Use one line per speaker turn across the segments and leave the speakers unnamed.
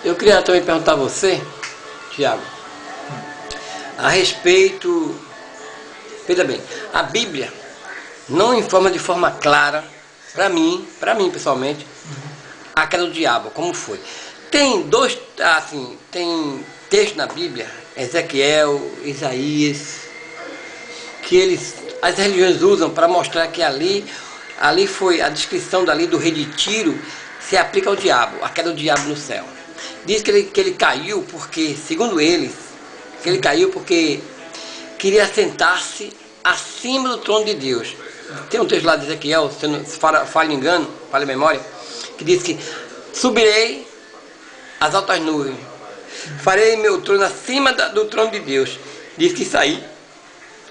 Eu queria também perguntar a você, Tiago, a respeito... Veja bem, a Bíblia não informa de forma clara, para mim pessoalmente, a queda do diabo, como foi. Tem dois, assim, tem texto na Bíblia, Ezequiel, Isaías, que as religiões usam para mostrar que ali foi a descrição dali do rei de Tiro, se aplica ao diabo, a queda do diabo no céu. Diz que ele caiu porque, segundo eles, que ele caiu porque queria sentar-se acima do trono de Deus. Tem um texto lá de Ezequiel, se não falha engano, falha a memória, que diz que subirei às altas nuvens, farei meu trono acima do trono de Deus. Diz que isso aí,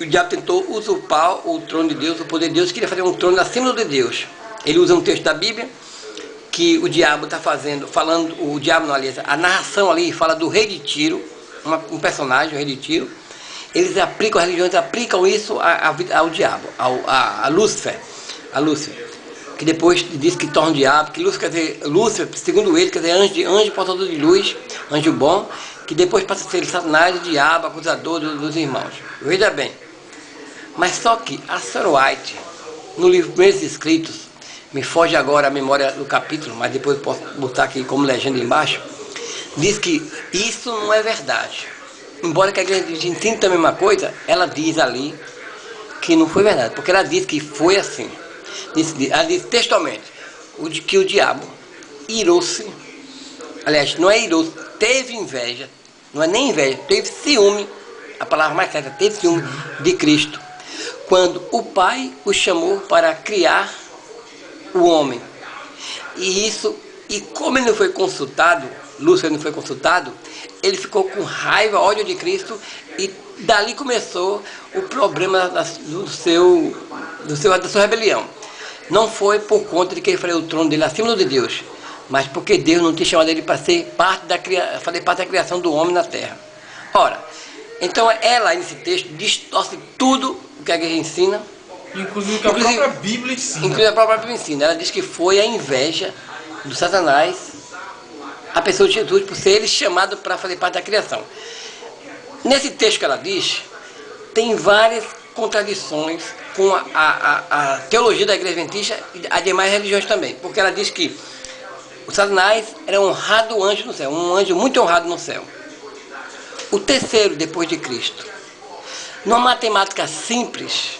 o diabo tentou usurpar o trono de Deus, o poder de Deus, queria fazer um trono acima do de Deus. Ele usa um texto da Bíblia que o diabo está falando, o diabo não, aliás, a narração ali fala do rei de Tiro, um personagem, o rei de Tiro. Eles aplicam, as religiões aplicam isso ao diabo, a Lúcifer, que depois diz que torna o diabo, que Lúcifer, segundo ele, quer dizer, anjo portador de luz, anjo bom, que depois passa a ser Satanás, o diabo, acusador dos irmãos. Veja bem, mas só que a Sarah White, no livro Primeiros Escritos, me foge agora a memória do capítulo, mas depois posso botar aqui como legenda embaixo, diz que isso não é verdade. Embora que a igreja ensine a mesma coisa, ela diz ali que não foi verdade, porque ela diz que foi assim. Ela diz textualmente que o diabo irou-se, aliás, não é irou-se, teve inveja, não é nem inveja, teve ciúme, a palavra mais certa, teve ciúme de Cristo, quando o Pai o chamou para criar o homem. E como ele não foi consultado, Lúcifer não foi consultado, ele ficou com raiva, ódio de Cristo, e dali começou o problema da sua rebelião. Não foi por conta de que ele faria o trono dele acima do de Deus, mas porque Deus não tinha chamado ele para fazer parte da criação do homem na terra. Ora, então ela nesse texto distorce tudo o que a igreja ensina,
inclusive que a própria Bíblia ensina.
Inclusive a própria Bíblia ensina. Ela diz que foi a inveja do Satanás, a pessoa de Jesus, por ser ele chamado para fazer parte da criação. Nesse texto que ela diz, tem várias contradições com a teologia da igreja adventista e as demais religiões também, porque ela diz que o Satanás era um honrado anjo no céu, um anjo muito honrado no céu. O terceiro depois de Cristo. Numa matemática simples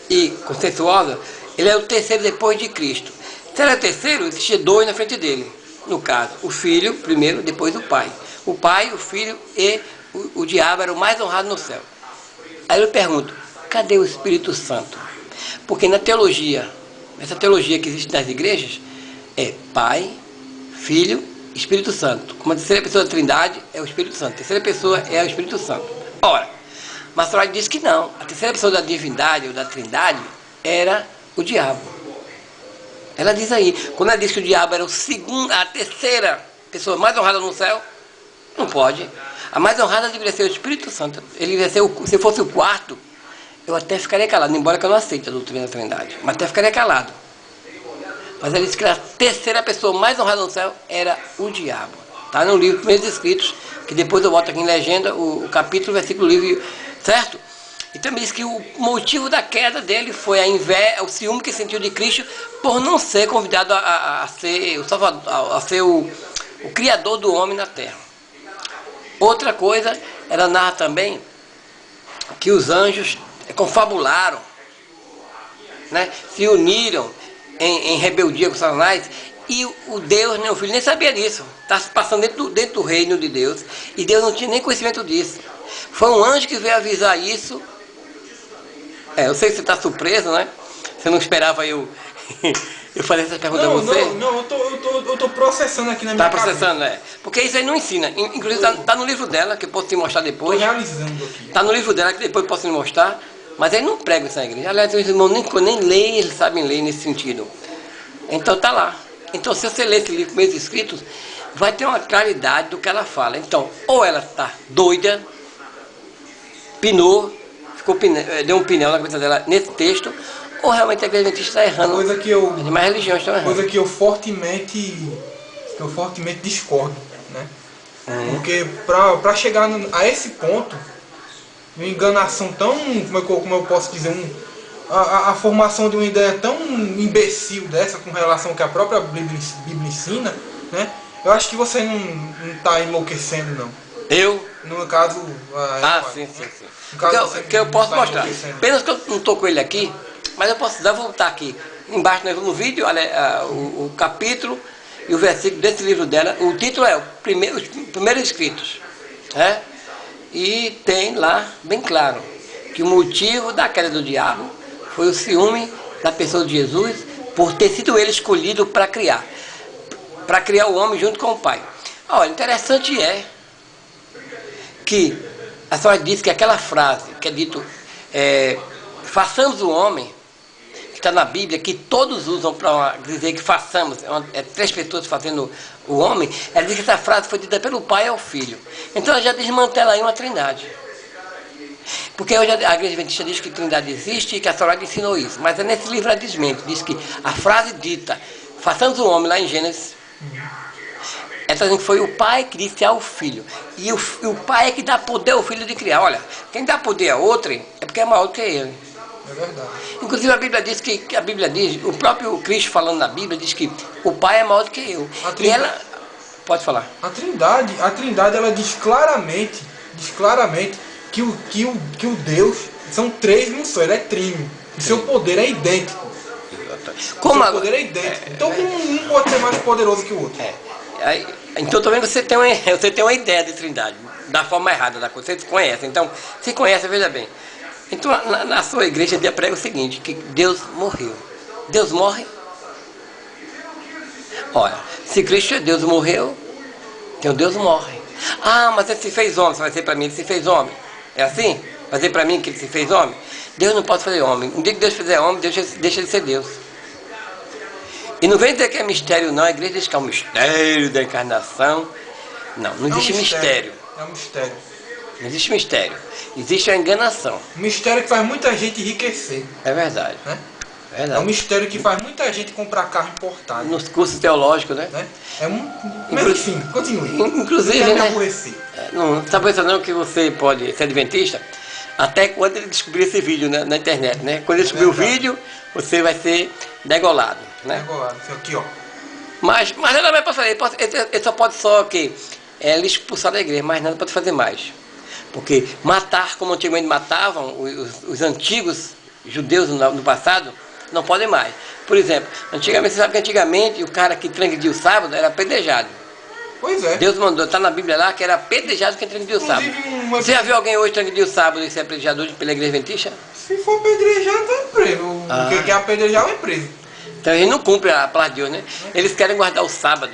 e conceituosa, ele é o terceiro depois de Cristo. Se ele é o terceiro, existia dois na frente dele. No caso, o filho primeiro, depois o pai. O pai, o filho e o diabo era o mais honrado no céu. Aí eu pergunto, cadê o Espírito Santo? Porque na teologia, essa teologia que existe nas igrejas, é Pai, Filho e Espírito Santo. Como a terceira pessoa da Trindade é o Espírito Santo. A terceira pessoa é o Espírito Santo. Ora, mas Freud diz que não. A terceira pessoa da divindade ou da Trindade era o diabo. Ela diz aí, quando ela diz que o diabo era a terceira pessoa mais honrada no céu, não pode. A mais honrada deveria ser o Espírito Santo. Ele deveria ser, se fosse o quarto, eu até ficaria calado, embora que eu não aceite a doutrina da Trindade, mas até ficaria calado. Mas ela disse que a terceira pessoa mais honrada no céu era o diabo. Está no livro Primeiros Escritos, que depois eu boto aqui em legenda o capítulo, versículo, livro, certo? E também diz que o motivo da queda dele foi a inveja, o ciúme que sentiu de Cristo por não ser convidado a ser o Salvador, a ser o Criador do homem na terra. Outra coisa, ela narra também que os anjos confabularam, né, se uniram em rebeldia com Satanás, e o Deus, né, o Filho, nem sabia disso. Está se passando dentro do reino de Deus, e Deus não tinha nem conhecimento disso. Foi um anjo que veio avisar isso. Eu sei que você está surpreso, né? Você não esperava eu fazer essa pergunta a você?
Não, eu estou processando aqui na minha cabeça.
Está processando, Porque isso aí não ensina. Inclusive está no livro dela, que eu posso te mostrar depois.
Estou realizando aqui.
Está no livro dela, que depois eu posso te mostrar. Mas ele não prega isso na igreja. Aliás, os irmãos nem leem, eles sabem ler nesse sentido. Então está lá. Então, se você ler esse livro Primeiros Escritos, vai ter uma claridade do que ela fala. Então, ou ela está doida, pinou, deu um pinel na cabeça dela nesse texto, ou realmente a igreja adventista está errando.
Coisa que eu,
as demais religiões estão errando.
Coisa que eu fortemente que eu fortemente discordo, né? Porque para chegar a esse ponto, uma enganação tão, como eu posso dizer, a formação de uma ideia tão imbecil dessa com relação ao que a própria Bíblia ensina, né? Eu acho que você não está enlouquecendo, não.
Eu?
No caso...
sim. Que eu posso mostrar. Apenas que eu não estou com ele aqui, mas eu posso voltar aqui. Embaixo no vídeo, olha, o capítulo e o versículo desse livro dela. O título é os primeiros escritos. Né? E tem lá, bem claro, que o motivo da queda do diabo foi o ciúme da pessoa de Jesus por ter sido ele escolhido para criar o homem junto com o Pai. Olha, interessante é que a senhora disse que aquela frase que é dito, façamos o homem, que está na Bíblia, que todos usam para dizer que façamos, três pessoas fazendo o homem, ela diz que essa frase foi dita pelo Pai ao Filho. Então ela já desmantela aí uma trindade. Porque hoje a Igreja Adventista diz que trindade existe e que a senhora ensinou isso. Mas nesse livro ela desmente, diz que a frase dita, façamos o homem, lá em Gênesis, essa foi o Pai que disse ao Filho. E o Pai é que dá poder ao Filho de criar. Olha, quem dá poder a outro é porque é maior do que ele.
É verdade.
Inclusive a Bíblia diz que a Bíblia diz, o próprio Cristo falando na Bíblia diz que o Pai é maior do que eu. E ela pode falar.
A Trindade ela diz claramente que o Deus são três num só, ele é trino. E seu poder é idêntico.
Como
seu poder é idêntico. Então um pode ser mais poderoso que o outro.
Então também você tem uma ideia de trindade, da forma errada da coisa, você conhece. Então, se conhece, veja bem. Então, na sua igreja, dia prega o seguinte, que Deus morreu. Deus morre? Olha, se Cristo é Deus morreu, então Deus morre. Ah, mas ele se fez homem, você vai dizer para mim, ele se fez homem. É assim? Vai dizer para mim que ele se fez homem? Deus não pode fazer homem. Um dia que Deus fizer homem, Deus deixa de ser Deus. E não vem dizer que é mistério, não. A igreja diz que é um mistério da encarnação. Não existe mistério.
É um mistério.
Não existe mistério. Existe a enganação.
Um mistério que faz muita gente enriquecer.
É verdade.
Né?
É verdade.
É um mistério que faz muita gente comprar carro importado.
Nos cursos teológicos, né?
Mas enfim, continue.
Inclusive,
não
né?
Não
está pensando não que você pode ser adventista até quando ele descobrir esse vídeo na internet, né? Quando ele descobrir o vídeo, você vai ser degolado, né?
Degolado, isso aqui, ó.
Mas nada vai passar. Ele só pode lhe expulsar da igreja, mas nada pode fazer mais. Porque matar, como antigamente matavam os antigos judeus no passado, não podem mais. Por exemplo, você sabe que antigamente o cara que transgredia o sábado era apedrejado.
Pois é.
Deus mandou, está na Bíblia lá, que era apedrejado quem transgredia o sábado. Você já viu alguém hoje transgredir o sábado e ser apedrejado hoje pela igreja adventista?
Se for apedrejado, vai preso. O que é apedrejar vai preso.
Então eles não cumprem a palavra de Deus, né? Eles querem guardar o sábado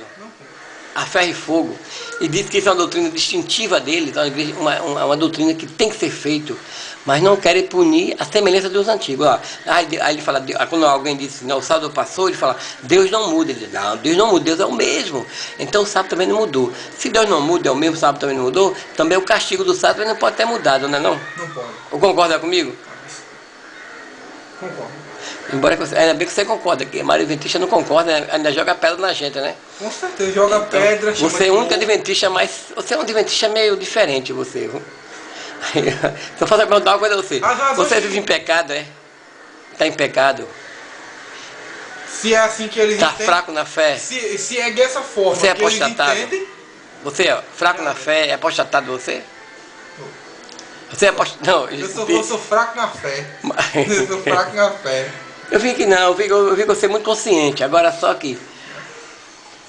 a ferro e fogo. E diz que isso é uma doutrina distintiva deles, uma doutrina que tem que ser feita, mas não querem punir a semelhança dos antigos. Ó, aí ele fala, quando alguém disse, não, o sábado passou, ele fala, Deus não muda. Ele diz, não, Deus não muda, Deus é o mesmo. Então o sábado também não mudou. Se Deus não muda, é o mesmo, o sábado também não mudou, também o castigo do sábado não pode ter mudado, não é não?
Não pode.
Ou concorda comigo?
Concordo.
Embora ainda bem que você concorda, que a Maria Adventista não concorda, ainda joga pedra na gente, né?
Com certeza, joga pedra,
você é um adventista, mas você é um adventista meio diferente, você. Só faço perguntar uma coisa a você. Você vive em pecado, é? Está em pecado?
Se é assim que eles
entendem. Está fraco na fé?
Se é dessa forma
você é
que
apostatado.
Eles entendem.
Você é fraco na fé, é apostatado você? Você é apostatado? Não,
eu sou fraco na fé. Eu sou fraco na fé.
Eu vi que não, eu vi você muito consciente. Agora só que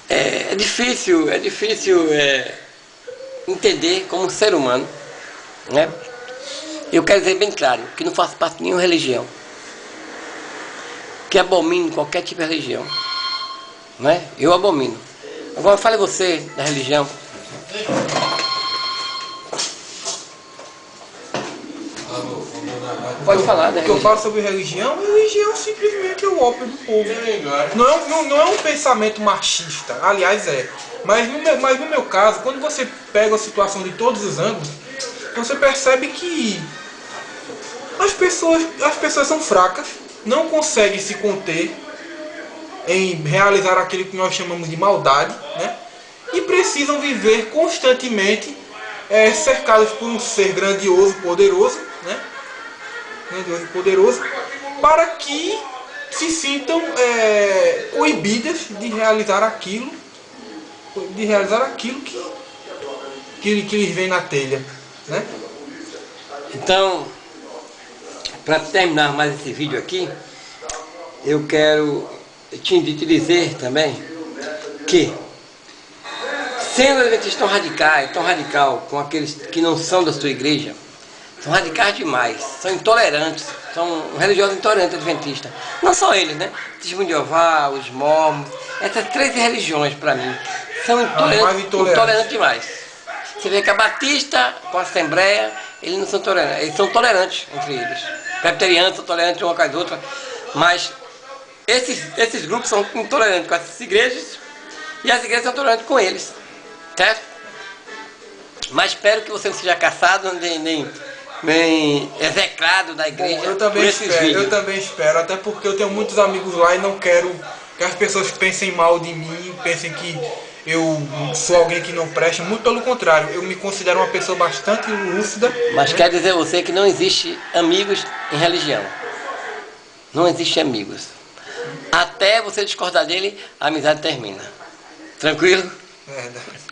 é difícil entender como ser humano, né? Eu quero dizer bem claro que não faço parte de nenhuma religião, que abomino qualquer tipo de religião, né? Eu abomino. Agora fale você da religião. Pode falar, né?
O que eu falo sobre religião simplesmente é o ópio do povo. Não é um pensamento machista, aliás é. Mas no meu caso, quando você pega a situação de todos os ângulos, você percebe que as pessoas são fracas, não conseguem se conter em realizar aquilo que nós chamamos de maldade, né? e precisam viver constantemente cercados por um ser grandioso, poderoso, né? Grandioso e poderoso, para que se sintam coibidas de realizar aquilo que lhes vem na telha, né?
Então, para terminar mais esse vídeo aqui, eu quero te dizer também que, sendo adventistas tão radical com aqueles que não são da sua igreja, são radicais demais, são intolerantes, são religiosos intolerantes adventistas. Não só eles, né? Testemunho de Jeová, os mormons, essas 13 religiões, para mim, são intolerantes demais. Você vê que a Batista com a Assembleia, eles não são tolerantes, eles são tolerantes entre eles. Presbiterianos são tolerantes uma com as outras, mas esses grupos são intolerantes com essas igrejas e as igrejas são tolerantes com eles, certo? Mas espero que você não seja caçado nem execrado da igreja.
Bom, eu também espero, até porque eu tenho muitos amigos lá e não quero que as pessoas pensem mal de mim, pensem que eu sou alguém que não presta. Muito pelo contrário, eu me considero uma pessoa bastante lúcida.
Mas quer dizer você que não existe amigos em religião. Não existe amigos. Até você discordar dele, a amizade termina. Tranquilo?
Verdade.